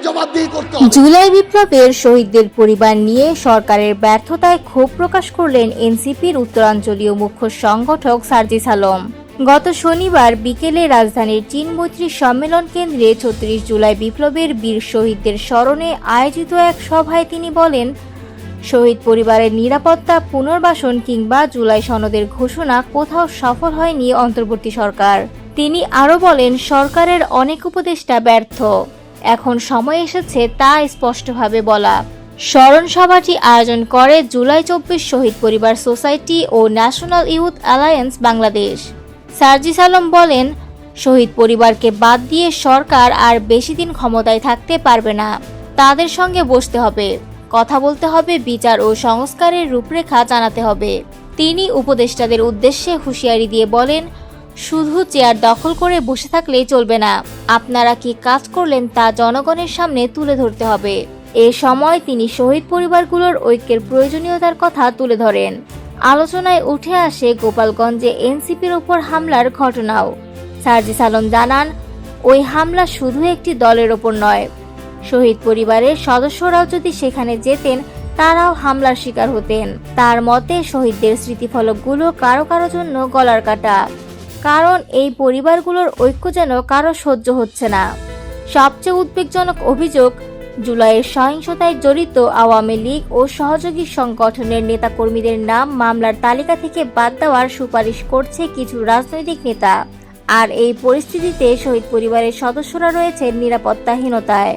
জবাবদিহি করতে হবে। জুলাই বিপ্লবের শহীদদের পরিবার নিয়ে সরকারের ব্যর্থতায় ক্ষোভ প্রকাশ করলেন এনসিপির উত্তরাঞ্চলীয় মুখ্য সংগঠক সার্জিস আলম। গত শনিবার বিকেলে রাজধানীর চীন মৈত্রী সম্মেলন কেন্দ্রে ৩৬ জুলাই বিপ্লবের বীর শহীদদের স্মরণে আয়োজিত এক সভায় তিনি বলেন, শহীদ পরিবারের নিরাপত্তা, পুনর্বাসন কিংবা জুলাই সনদের ঘোষণা কোথাও সফল হয়নি অন্তর্বর্তী সরকার। তিনি আরও বলেন, সরকারের অনেক উপদেষ্টা ব্যর্থ। এখন সময় এসেছে তা স্পষ্টভাবে বলা। স্মরণ সভাটি আয়োজন করে জুলাই ২৪ শহীদ পরিবার সোসাইটি ও national youth alliance Bangladesh. Sarjis Alam বলেন, শহীদ পরিবারকে বাদ দিয়ে সরকার আর বেশি দিন ক্ষমতায় থাকতে পারবে না। তাদের সঙ্গে বসতে হবে, কথা বলতে হবে, বিচার ও সংস্কারের রূপরেখা জানাতে হবে। তিনি উপদেষ্টাদের উদ্দেশ্যে হুঁশিয়ারি দিয়ে বলেন, শুধু চেয়ার দখল করে বসে থাকলেই চলবে না, আপনারা কি কাজ করলেন তা জনগণের সামনে তুলে ধরতে হবে। এ সময় তিনি শহীদ পরিবারগুলোর ঐক্যের প্রয়োজনীয়তার কথা তুলে ধরেন। আলোচনায় উঠে আসে গোপালগঞ্জে এনসিপির ওপর হামলার ঘটনাও। সার্জিস আলম জানান, ওই হামলা শুধু একটি দলের ওপর নয়, শহীদ পরিবারের সদস্যরাও যদি সেখানে যেতেন তারাও হামলার শিকার হতেন। তার মতে শহীদদের স্মৃতিফলকগুলো কারো কারো জন্য গলার কাটা, কারণ এই পরিবারগুলোর ঐক্য যেন কারো সহ্য হচ্ছে না। সবচেয়ে উদ্বেগজনক অভিযোগ, জুলাইয়ের সহিংসতায় জড়িত আওয়ামী লীগ ও সহযোগী সংগঠনের নেতাকর্মীদের নাম মামলার তালিকা থেকে বাদ দেওয়ার সুপারিশ করছে কিছু রাজনৈতিক নেতা। আর এই পরিস্থিতিতে শহীদ পরিবারের সদস্যরা রয়েছে নিরাপত্তাহীনতায়।